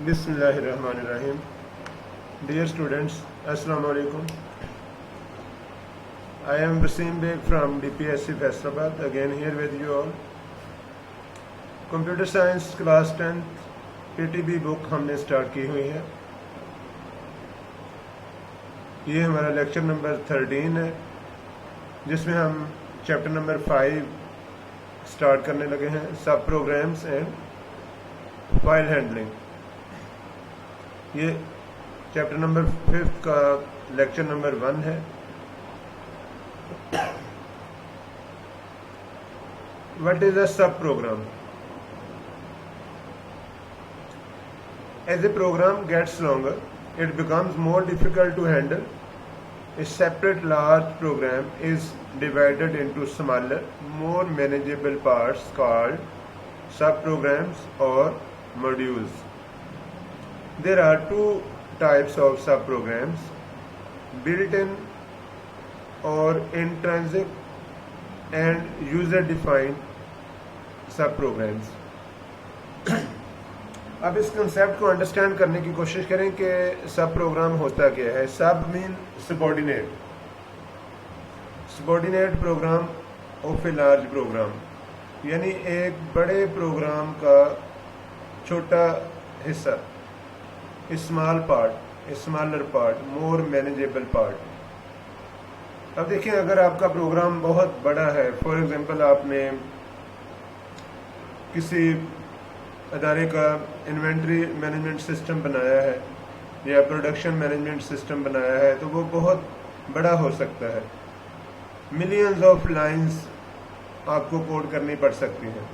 Bismillahirrahmanirrahim. Dear students, Assalamu alaikum. I am Wasim Beg from DPSC Faisalabad, again here with you all. Computer Science Class 10th PTB book हमने start की हुई है। ये हमारा lecture number 13 है, जिसमें हम चैप्टर नंबर 5 स्टार्ट करने लगे हैं, सब प्रोग्राम्स एंड फाइल हैंडलिंग। ये चैप्टर नंबर 5 का लेक्चर नंबर 1 है। What is a sub program? As a program gets longer, it becomes more difficult to handle. A separate large program is divided into smaller, more manageable parts called subprograms or modules. There are two types of subprograms: built-in or intrinsic and user-defined subprograms. अब इस concept को understand करने की कोशिश करें कि सब programme होता क्या है। Sub mean subordinate program of a large program, यानी एक बड़े प्रोग्राम का छोटा हिस्सा, smaller part, more manageable part. अब देखिए, अगर आपका प्रोग्राम बहुत बड़ा है, फॉर एग्जांपल आपने किसी अदारे का इन्वेंट्री मैनेजमेंट सिस्टम बनाया है या प्रोडक्शन मैनेजमेंट सिस्टम बनाया है, तो वो बहुत बड़ा हो सकता है। मिलियंस ऑफ लाइंस आपको कोड करनी पड़ सकती हैं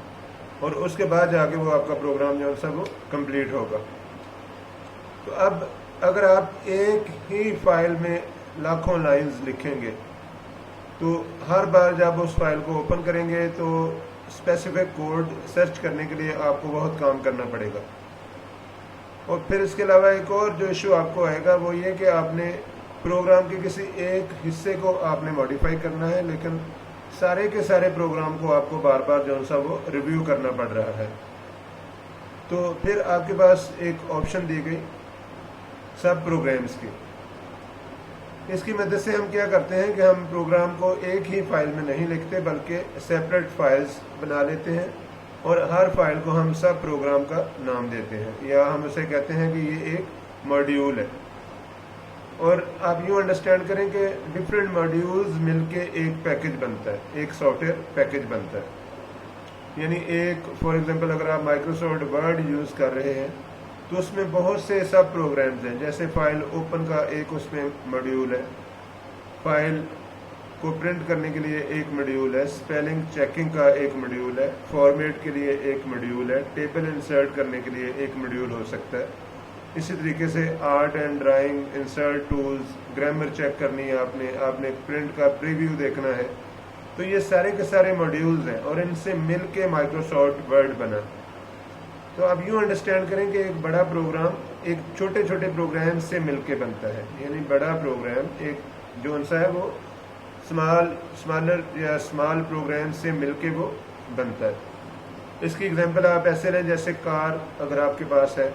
और उसके बाद जाके वो आपका प्रोग्राम जो है वो कंप्लीट होगा। तो अब अगर आप एक ही फाइल में लाखों लाइंस लिखेंगे, तो हर बार जब उस फाइल को ओपन करेंगे तो स्पेसिफिक कोड सर्च करने के लिए आपको बहुत काम करना पड़ेगा। और फिर इसके अलावा एक और जो इशू आपको आएगा वो ये कि आपने प्रोग्राम के किसी एक हिस्से को आपने मॉडिफाई करना है, लेकिन सारे के सारे प्रोग्राम को आपको बार बार जो सा वो रिव्यू करना पड़ रहा है। तो फिर आपके पास एक ऑप्शन दी गई सब प्रोग्राम्स की। इसकी मदद से हम क्या करते हैं कि हम प्रोग्राम को एक ही फाइल में नहीं लिखते, बल्कि सेपरेट फाइल्स बना लेते हैं और हर फाइल को हम सब प्रोग्राम का नाम देते हैं, या हम उसे कहते हैं कि ये एक मॉड्यूल है। और आप यूँ अंडरस्टैंड करें कि डिफरेंट मॉड्यूल्स मिलके एक पैकेज बनता है, एक सॉफ्टवेयर पैकेज बनता है। यानी एक फॉर एग्जांपल अगर आप माइक्रोसॉफ्ट वर्ड यूज़ कर रहे हैं तो उसमें बहुत से सब प्रोग्राम्स हैं, जैसे फाइल ओपन का एक उसमें मॉड्यूल है, फाइल को प्रिंट करने के लिए एक मॉड्यूल है, स्पेलिंग चेकिंग का एक मॉड्यूल है, फॉर्मेट के लिए एक मॉड्यूल है, टेबल इंसर्ट करने के लिए एक मॉड्यूल हो सकता है। इसी तरीके से art and drawing, insert tools, grammar check करनी है आपने प्रिंट का प्रीव्यू देखना है। तो ये सारे के सारे मॉड्यूल्स हैं और इनसे मिल के माइक्रोसॉफ्ट वर्ड बना। तो आप यूँ अंडरस्टैंड करें कि एक बड़ा प्रोग्राम एक छोटे छोटे प्रोग्राम से मिलके बनता है, यानी बड़ा प्रोग्राम एक जो सा है वो स्मॉलर या स्मॉल प्रोग्राम से मिलके वो बनता है। इसकी एग्जांपल आप ऐसे लें, जैसे कार अगर आपके पास है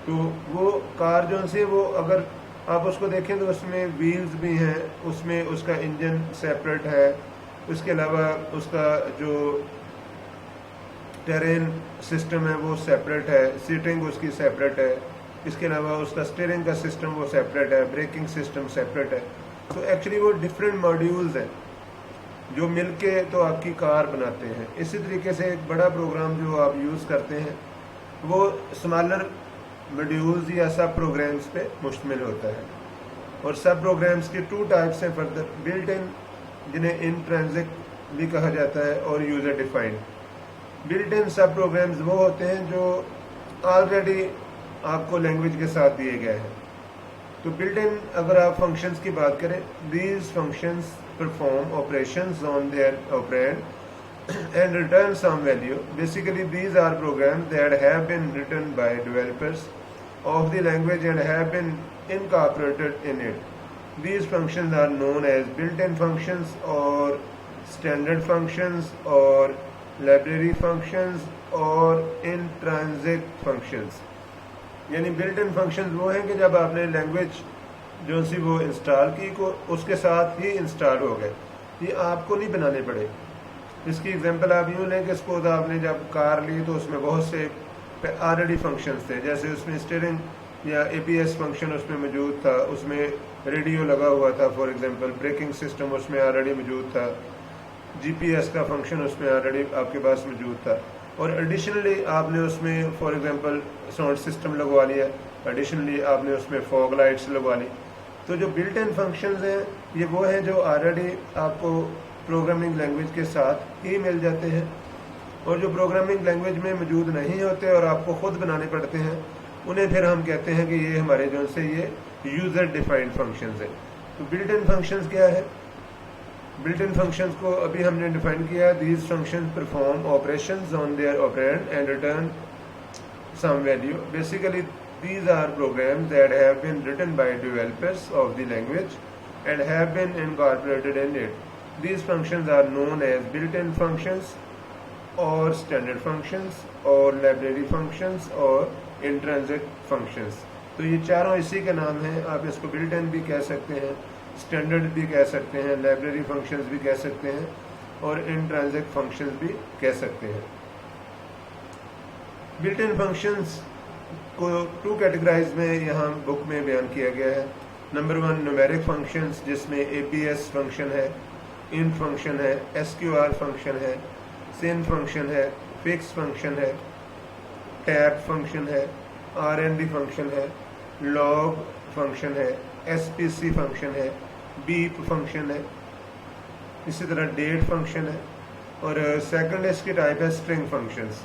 तो वो कार जो से वो अगर आप उसको देखें तो उसमें व्हील्स भी हैं, उसमें उसका इंजन सेपरेट है, उसके अलावा उसका जो टेरेन सिस्टम है वो सेपरेट है, सीटिंग उसकी सेपरेट है, इसके अलावा उसका स्टीयरिंग का सिस्टम वो सेपरेट है, ब्रेकिंग सिस्टम सेपरेट है। तो एक्चुअली वो डिफरेंट मॉड्यूल्स हैं जो मिलके तो आपकी कार बनाते हैं। इसी तरीके से एक बड़ा प्रोग्राम जो आप यूज़ करते हैं वो स्मॉलर मॉड्यूल्स या सब प्रोग्राम्स पे मुश्तमिल होता है। और सब प्रोग्राम्स के टू टाइप्स हैं फर्दर, बिल्ट इन जिन्हें इंट्रिंसिक भी कहा जाता है और यूज़र डिफाइंड। बिल्ट इन सब प्रोग्राम्स वो होते हैं जो ऑलरेडी आपको लैंग्वेज के साथ दिए गए हैं। तो बिल्ट इन अगर आप फंक्शंस की बात करें, these functions perform operations on their operand and return some value. Basically, these are programs that have been written by developers of the language and have been incorporated in it. These functions are known as built-in functions or standard functions or library functions और intrinsic functions। यानी built in function वो हैं कि जब आपने language जो सी वो install की को उसके साथ ही इंस्टॉल हो गए, ये आपको नहीं बनाने पड़े। इसकी एग्जांपल आप यूँ लें कि सपोज आपने जब कार ली तो उसमें बहुत से ऑलरेडी फंक्शंस थे, जैसे उसमें स्टीयरिंग या एपीएस फंक्शन उसमें मौजूद था, उसमें रेडियो लगा हुआ था फॉर एग्जांपल, ब्रेकिंग सिस्टम उसमें ऑलरेडी मौजूद था, जीपीएस का फंक्शन उसमें ऑलरेडी आपके पास मौजूद था, और एडिशनली आपने उसमें फॉर एग्जांपल साउंड सिस्टम लगवा लिया, एडिशनली आपने उसमें फॉग लाइट्स लगवा ली। तो जो बिल्ट इन फंक्शंस हैं ये वो हैं जो ऑलरेडी आपको प्रोग्रामिंग लैंग्वेज के साथ ही मिल जाते हैं, और जो प्रोग्रामिंग लैंग्वेज में मौजूद नहीं होते और आपको खुद बनाने पड़ते हैं उन्हें फिर हम कहते हैं कि ये हमारे जो से ये यूज़र डिफाइंड फंक्शंस है। तो बिल्ट इन फंक्शंस क्या है? बिल्ट इन फंक्शंस को अभी हमने डिफाइन किया, these functions perform operations on their operand and return some value. Basically these are programs that have been written by developers of the language and have been incorporated in it. These functions are known as built-in functions or standard functions or library functions or intrinsic functions. तो ये चारों इसी के नाम हैं। आप इसको built in भी कह सकते हैं, स्टैंडर्ड भी कह सकते हैं, लाइब्रेरी फंक्शंस भी कह सकते हैं और इंट्रिंसिक फंक्शंस भी कह सकते हैं। बिल्ट इन फंक्शंस को टू कैटेगराइज में यहाँ बुक में बयान किया गया है। नंबर 1 न्यूमेरिक फंक्शंस, जिसमें एपीएस फंक्शन है, इंट फंक्शन है, एसक्यूआर फंक्शन है, सिन फंक्शन है, फिक्स फंक्शन है, टैब फंक्शन है, आरएनडी फंक्शन है, लॉग फंक्शन है, एसपीसी फंक्शन है, बीप फंक्शन है, इसी तरह डेट फंक्शन है, और सेकंड इसकी टाइप है स्ट्रिंग फंक्शंस,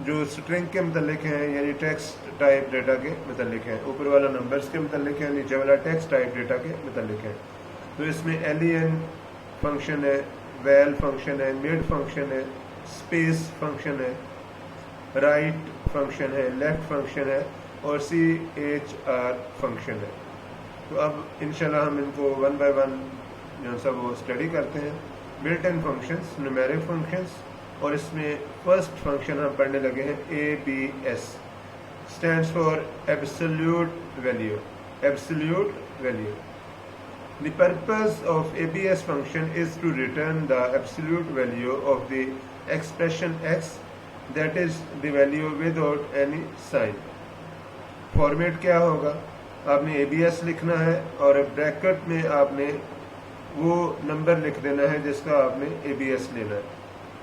जो स्ट्रिंग के मतलब हैं, यानी टेक्स्ट टाइप डेटा के मतलब हैं। ऊपर वाला नंबर्स के मतलब है, नीचे वाला टेक्स्ट टाइप डेटा के मतलब है। तो इसमें एलियन फंक्शन है, वैल फंक्शन है, मिड फंक्शन है, स्पेस फंक्शन है, राइट फंक्शन है, लेफ्ट फंक्शन है और CHR फंक्शन है। तो अब इंशाल्लाह हम इनको वन बाय वन जो सा वो स्टडी करते हैं। Built in functions, numeric functions, और इसमें फर्स्ट फंक्शन हम पढ़ने लगे हैं ABS, stands for absolute value. Absolute value, the purpose of ABS function is to return the absolute value of the expression x, that is the value without any sign. Format क्या होगा? आपने ABS लिखना है और bracket में आपने वो number लिख देना है जिसका आपने ABS लेना है।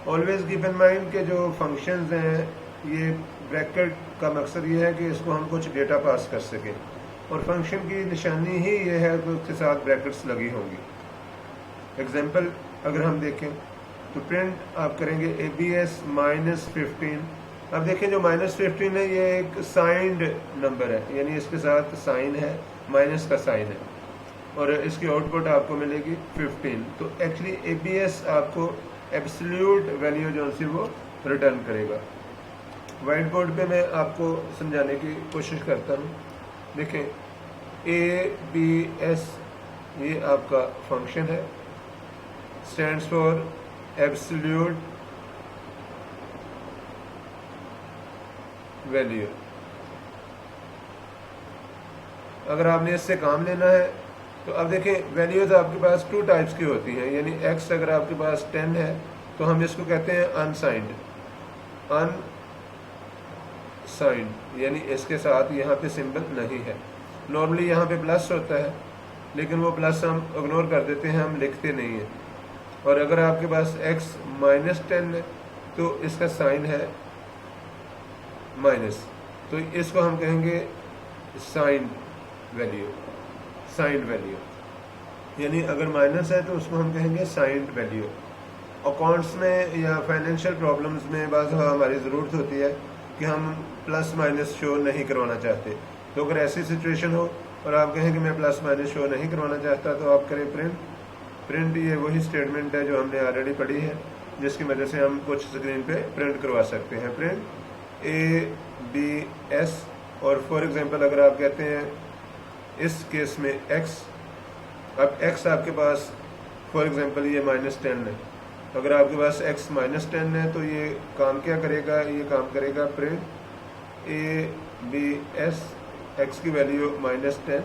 ऑलवेज कीप इन माइंड के जो फंक्शंस हैं, ये ब्रैकेट का मकसद ये है कि इसको हम कुछ डेटा पास कर सकें, और फंक्शन की निशानी ही ये है कि उसके साथ ब्रैकेट्स लगी होंगी। एग्जांपल अगर हम देखें तो प्रिंट आप करेंगे ABS -15। अब देखें जो -15 है ये एक साइंड नंबर है, यानी इसके साथ साइन है, माइनस का साइन है, और इसकी आउटपुट आपको मिलेगी 15। तो एक्चुअली ABS आपको एब्सोल्यूट वैल्यू जो सी वो रिटर्न करेगा। वाइट बोर्ड पे मैं आपको समझाने की कोशिश करता हूँ। देखें ABS ये आपका फंक्शन है, स्टैंड्स फॉर एब्सोल्यूट वैल्यू। अगर आपने इससे काम लेना है तो अब देखें वैल्यूज आपके पास 2 टाइप्स की होती हैं, यानी x अगर आपके पास 10 है तो हम इसको कहते हैं अनसाइंड। अनसाइंड यानी इसके साथ यहाँ पे सिंबल नहीं है। नॉर्मली यहाँ पे प्लस होता है, लेकिन वो प्लस हम इग्नोर कर देते हैं, हम लिखते नहीं हैं। और अगर आपके पास x -10 है तो इसका साइन है माइनस, तो इसको हम कहेंगे साइन वैल्यू। साइंड वैल्यू यानी अगर माइनस है तो उसको हम कहेंगे साइंड वैल्यू। अकाउंट्स में या फाइनेंशियल प्रॉब्लम्स में बाज़ हमारी ज़रूरत होती है कि हम प्लस माइनस शो नहीं करवाना चाहते, तो अगर ऐसी सिचुएशन हो और आप कहें कि मैं प्लस माइनस शो नहीं करवाना चाहता, तो आप करें प्रिंट। प्रिंट ये वही स्टेटमेंट है जो हमने ऑलरेडी पढ़ी है, जिसकी वजह से हम कुछ स्क्रीन पे प्रिंट करवा सकते हैं। प्रिंट ABS, और फॉर एग्जांपल अगर आप कहते हैं इस केस में x, अब x आपके पास फॉर एग्जांपल ये -10 है, अगर आपके पास x -10 है तो ये काम क्या करेगा? ये काम करेगा प्रिंट बी एस एक्स की वैल्यू -10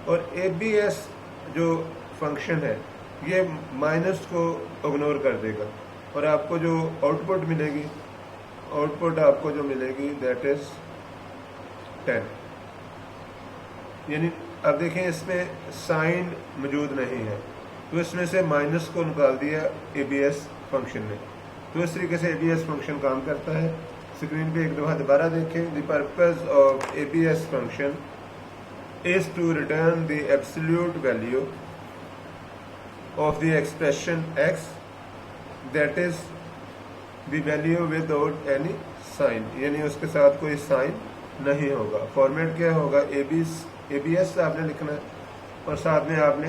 और ए बी एस जो फंक्शन है ये माइनस को इग्नोर कर देगा और आपको जो आउटपुट मिलेगी, आउटपुट आपको जो मिलेगी दैट इज 10। यानी अब देखें इसमें साइन मौजूद नहीं है तो इसमें से माइनस को निकाल दिया ABS फंक्शन ने। तो इस तरीके से ABS फंक्शन काम करता है। स्क्रीन पे एक दफ़ा दोबारा देखें। The purpose of ABS function is to return the absolute value of the expression x that is the value without any sign, यानी उसके साथ कोई साइन नहीं होगा। फॉर्मेट क्या होगा, ABS आपने लिखना है और साथ में आपने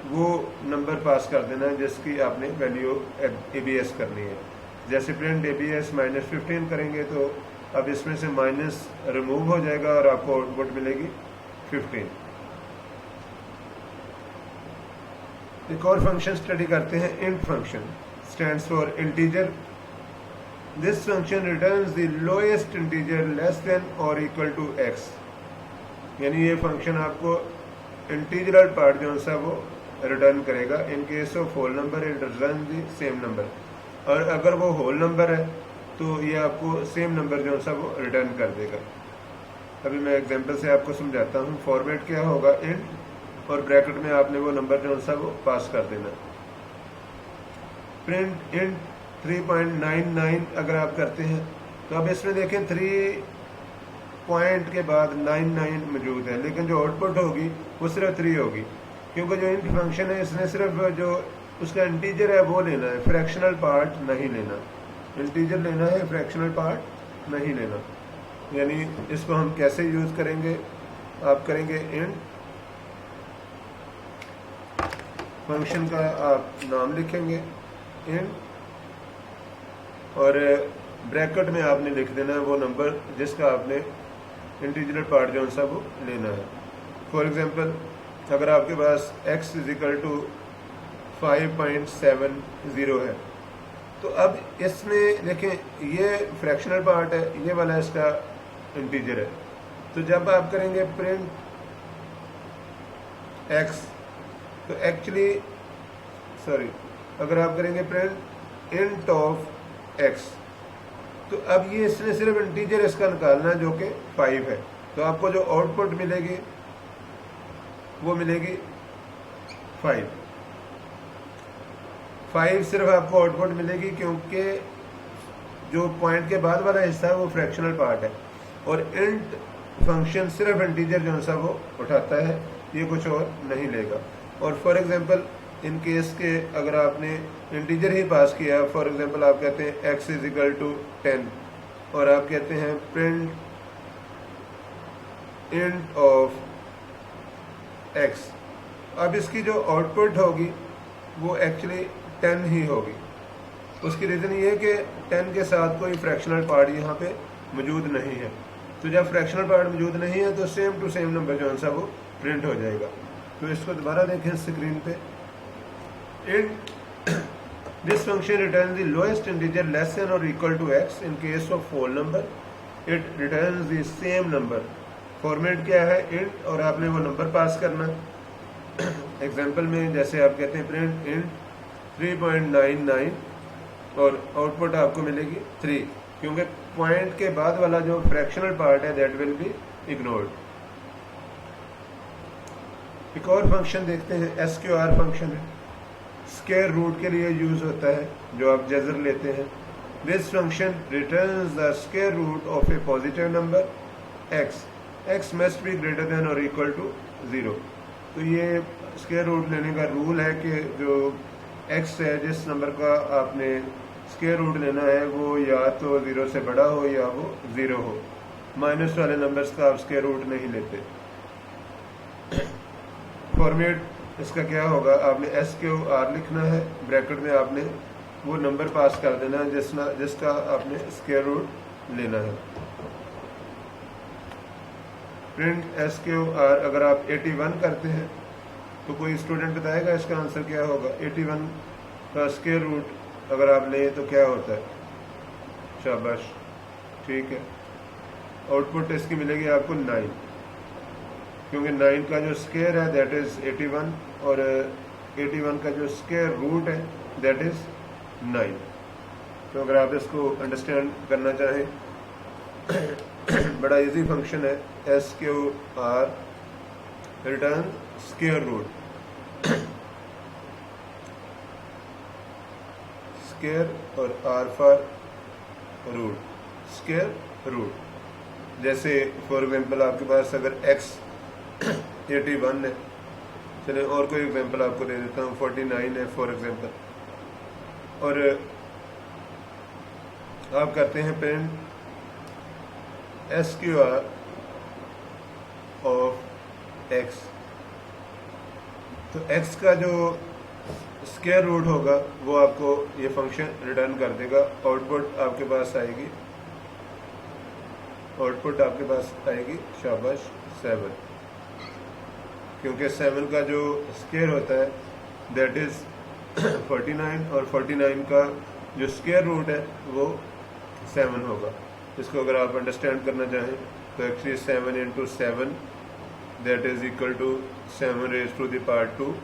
वो नंबर पास कर देना है जिसकी आपने वैल्यू ABS करनी है। जैसे प्रिंट ABS -15 करेंगे तो अब इसमें से माइनस रिमूव हो जाएगा और आपको आउटपुट मिलेगी 15। एक और फंक्शन स्टडी करते हैं, int function stands for integer. This function returns the lowest integer less than और इक्वल टू x, यानी ये फंक्शन आपको इंटीजरल पार्ट जो सा वो रिटर्न करेगा। In case of whole number it return the same number, और अगर वो होल नंबर है तो ये आपको सेम नंबर जो सा वो रिटर्न कर देगा। अभी मैं एग्जांपल से आपको समझाता हूँ। फॉर्मेट क्या होगा, इंट और ब्रैकेट में आपने वो नंबर जो सा वो पास कर देना। प्रिंट इंट 3.99 अगर आप करते हैं तो अब इसमें देखें 3 पॉइंट के बाद 99 मौजूद है, लेकिन जो आउटपुट होगी वो सिर्फ 3 होगी, क्योंकि जो इंट फंक्शन है इसने सिर्फ जो उसका इंटीजर है वो लेना है, फ्रैक्शनल पार्ट नहीं लेना। इंटीजर लेना है, फ्रैक्शनल पार्ट नहीं लेना। यानी इसको हम कैसे यूज करेंगे, आप करेंगे इंट फंक्शन का आप नाम लिखेंगे इंट और ब्रैकेट में आपने लिख देना है वो नंबर जिसका आपने इंटीजरल पार्ट जो सा वो लेना है। फॉर एग्जांपल अगर आपके पास x = 5.70 है तो अब इसमें देखें ये फ्रैक्शनल पार्ट है, ये वाला इसका इंटीजर है। तो जब आप करेंगे प्रिंट x तो एक्चुअली अगर आप करेंगे प्रिंट इंट ऑफ x तो अब ये इसने सिर्फ इंटीजर इसका निकालना है जो कि 5 है। तो आपको जो आउटपुट मिलेगी वो मिलेगी 5 सिर्फ आपको आउटपुट मिलेगी, क्योंकि जो पॉइंट के बाद वाला हिस्सा है वो फ्रैक्शनल पार्ट है और इंट फंक्शन सिर्फ इंटीजर जो सा वो उठाता है, ये कुछ और नहीं लेगा। और फॉर एग्जांपल इन केस के अगर आपने इंटीजर ही पास किया, फॉर एग्जांपल आप कहते हैं x = 10 और आप कहते हैं प्रिंट इंट ऑफ x, अब इसकी जो आउटपुट होगी वो एक्चुअली 10 ही होगी। उसकी रीज़न ये है कि 10 के साथ कोई फ्रैक्शनल पार्ट यहाँ पे मौजूद नहीं है। तो जब फ्रैक्शनल पार्ट मौजूद नहीं है तो सेम टू सेम नंबर जो सा वो प्रिंट हो जाएगा। तो इसको दोबारा देखें स्क्रीन पे। Int this function return the lowest integer less than और equal to x। In case of whole number it return the same number. Format क्या है, इंट और आपने वो नंबर पास करना। एग्जाम्पल में जैसे आप कहते हैं प्रिंट इंट 3.99 और आउटपुट आपको मिलेगी 3, क्योंकि पॉइंट के बाद वाला जो फ्रैक्शनल पार्ट है दैट विल बी इग्नोर्ड। एक और फंक्शन देखते हैं, SQR फंक्शन है, स्क्वायर रूट के लिए यूज होता है जो आप जज़र लेते हैं। This function returns the square root of a positive number x must be greater than और इक्वल टू 0। तो ये स्क्वायर रूट लेने का रूल है कि जो x है, जिस नंबर का आपने स्क्वायर रूट लेना है वो या तो 0 से बड़ा हो या वो 0 हो। माइनस वाले नंबर्स का आप स्क्वायर रूट नहीं लेते। फॉर्मेट इसका क्या होगा, आपने SQR लिखना है, ब्रैकेट में आपने वो नंबर पास कर देना है जिसका आपने स्क्वायर रूट लेना है। प्रिंट SQR अगर आप 81 करते हैं तो कोई स्टूडेंट बताएगा इसका आंसर क्या होगा। 81 का स्क्वायर रूट अगर आप लें तो क्या होता है, शाबाश, ठीक है। आउटपुट इसकी मिलेगी आपको 9, क्योंकि 9 का जो स्क्वायर है दैट इज़ 81 और 81 का जो स्क्वायर रूट है दैट इज़ 9। तो अगर आप इसको अंडरस्टैंड करना चाहें बड़ा इजी फंक्शन है SQR return square root, square और R for root, square root. जैसे फॉर एग्जांपल आपके पास अगर x 81 है, चलिए और कोई एग्जांपल आपको दे देता हूँ, 49 है फॉर एग्जांपल, और आप करते हैं प्रिंट SQR ऑफ x, तो x का जो स्क्वायर रूट होगा वो आपको ये फंक्शन रिटर्न कर देगा। आउटपुट आपके पास आएगी, आउटपुट आपके पास आएगी शाबाश 7, क्योंकि 7 का जो स्क्वायर होता है दैट इज़ 49 और 49 का जो स्क्वायर रूट है वो 7 होगा। इसको अगर आप अंडरस्टैंड करना चाहें तो actually 7 × 7 that is equal to 7 raise to the power 2,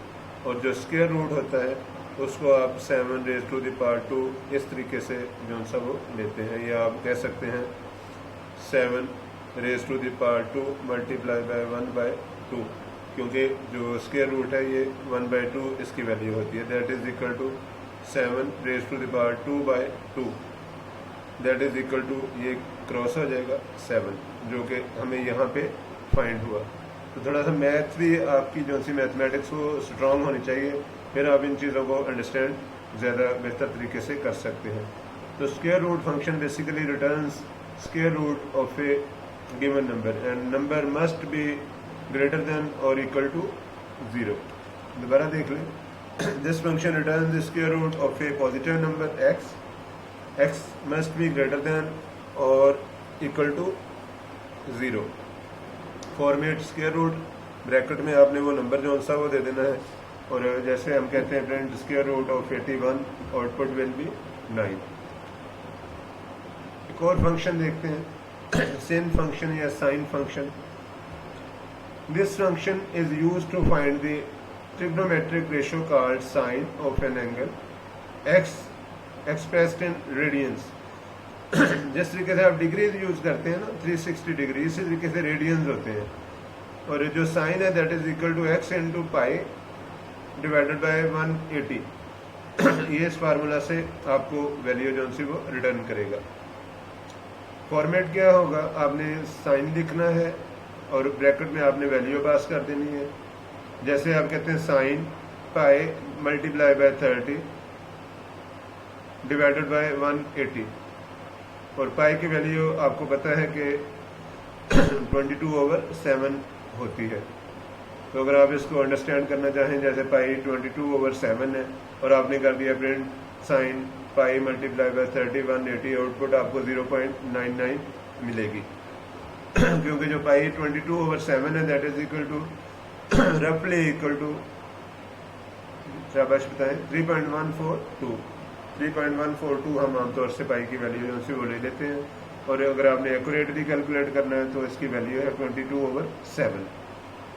और जो स्क्वायर रूट होता है उसको आप 7 रेज़ टू द पावर 2 इस तरीके से जो सा वो लेते हैं, या आप कह सकते हैं 7 raise to the power 2 multiply by 1/2, क्योंकि जो स्क्वायर रूट है ये 1/2 इसकी वैल्यू होती है, that is equal to 7 raise to the power 2/2, that is equal to ये क्रॉस हो जाएगा 7, जो कि हमें यहाँ पे फाइंड हुआ। तो थोड़ा सा मैथ भी आपकी जो सी मैथमेटिक्स वो स्ट्रॉन्ग होनी चाहिए, फिर आप इन चीज़ों को अंडरस्टैंड ज़्यादा बेहतर तरीके से कर सकते हैं। तो square root function basically returns square root of a given number and number must be greater than और इक्वल टू 0। दोबारा देख लें, this function returns the square root of a positive number x must be greater than और equal to 0। Format square root bracket में आपने वो number जो सा वो दे देना है, और जैसे हम कहते हैं print square root of 81, output will be 9। एक और फंक्शन देखते हैं sin फंक्शन या sine function. This function is used to find the trigonometric ratio called sine of an angle x expressed in radians. जिस तरीके से आप डिग्रीज यूज करते हैं ना 360 डिग्री, इसी तरीके से रेडियंस होते हैं, और जो साइन है that is equal to x × pi divided by 180। ये इस फार्मूला से आपको वैल्यू जो सी वो रिटर्न करेगा। फॉर्मेट क्या होगा, आपने साइन लिखना है और ब्रैकेट में आपने वैल्यू पास कर देनी है। जैसे आप कहते हैं sine pi multiply by 30 divided by 180, और पाई की वैल्यू आपको पता है कि 22/7 होती है। तो अगर आप इसको अंडरस्टैंड करना चाहें, जैसे पाई 22/7 है और आपने कर दिया print sine pi multiply by 30 180, output आपको 0.99 मिलेगी। क्योंकि जो पाई 22/7 है दैट इज इक्वल टू रफली इक्वल टू शाबाश बताएं 3.142 हम आमतौर से पाई की वैल्यू जो सी वो ले लेते हैं, और अगर आपने एक्यूरेटली कैलकुलेट करना है तो इसकी वैल्यू है 22/7।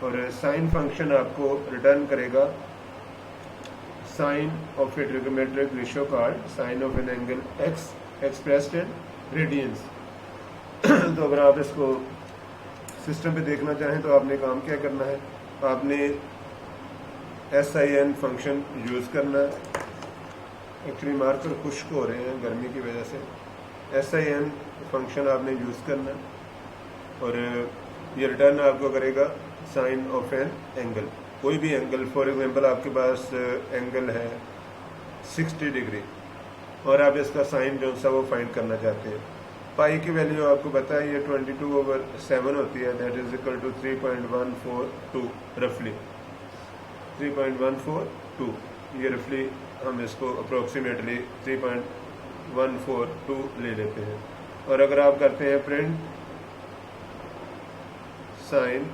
और साइन फंक्शन आपको रिटर्न करेगा sine of a trigonometric ratio called sine of an angle x expressed in radians. तो अगर आप इसको सिस्टम पे देखना चाहें तो आपने काम क्या करना है, आपने sin फंक्शन यूज़ करना है। एक्चुअली मार्कर खुश्क हो रहे हैं गर्मी की वजह से। sin फंक्शन आपने यूज़ करना है और ये रिटर्न आपको करेगा साइन ऑफ एन एंगल, कोई भी एंगल। फॉर एग्जांपल आपके पास एंगल है 60 डिग्री और आप इसका साइन जो सा वो फाइंड करना चाहते हैं। पाई की वैल्यू आपको पता है ये 22/7 होती है, दैट इज इक्वल टू 3.142 रफली 3.142। ये रफली हम इसको अप्रोक्सीमेटली 3.142 ले लेते हैं। और अगर आप करते हैं प्रिंट साइन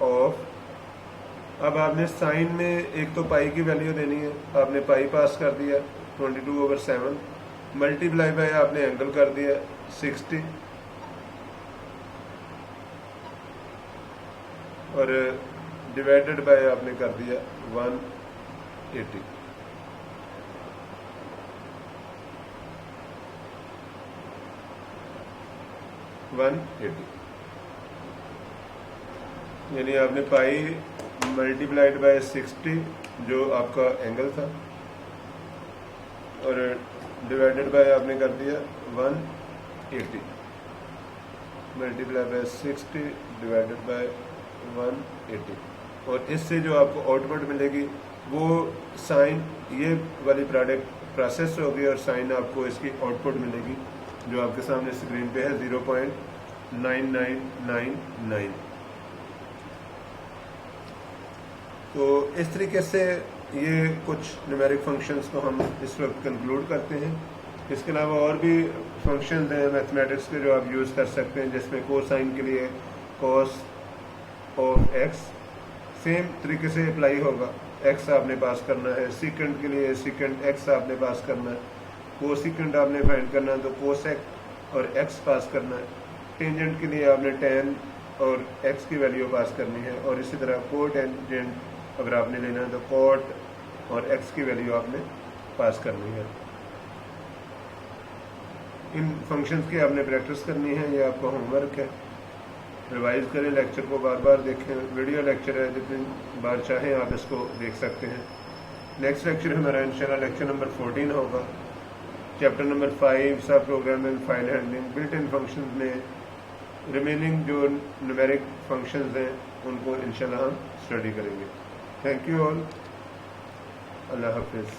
ऑफ, अब आपने साइन में एक तो पाई की वैल्यू देनी है, आपने पाई पास कर दिया 22/7 मल्टीप्लाई बाय आपने एंगल कर दिया 60 और डिवाइडेड बाय आपने कर दिया 180। यानी आपने पाई मल्टीप्लाइड बाय 60 जो आपका एंगल था और डिवाइडेड बाय आपने कर दिया 180 मल्टीप्लाई बाय 60 डिवाइडेड बाय 180। और इससे जो आपको आउटपुट मिलेगी वो साइन, ये वाली प्रोसेस होगी और साइन आपको इसकी आउटपुट मिलेगी जो आपके सामने स्क्रीन पे है 0.9999। तो इस तरीके से ये कुछ न्यूमेरिक फंक्शंस को हम इस वक्त कंक्लूड करते हैं। इसके अलावा और भी फंक्शंस हैं मैथमेटिक्स के जो आप यूज़ कर सकते हैं, जिसमें कोसाइन के लिए cos ऑफ x सेम तरीके से अप्लाई होगा, x आपने पास करना है। सीकेंड के लिए सीकेंड x आपने पास करना है। कोसिकेंड आपने फाइंड करना है तो कोसेक और x पास करना है। टेंजेंट के लिए आपने tan और x की वैल्यू पास करनी है। और इसी तरह कोटेंजेंट अगर आपने लेना है तो कोट और x की वैल्यू आपने पास करनी है। इन फंक्शंस की आपने प्रैक्टिस करनी है, ये आपका होमवर्क है। रिवाइज करें, लेक्चर को बार बार देखें। वीडियो लेक्चर है, जितनी बार चाहें आप इसको देख सकते हैं। नेक्स्ट लेक्चर हमारा इंशाल्लाह लेक्चर नंबर 14 होगा। चैप्टर नंबर 5 सब programming, file handling, built in function में रिमेनिंग जो न्यूमेरिक फंक्शंस हैं उनको इंशाल्लाह हम स्टडी करेंगे। थैंक यू ऑल, अल्लाह हाफिज़।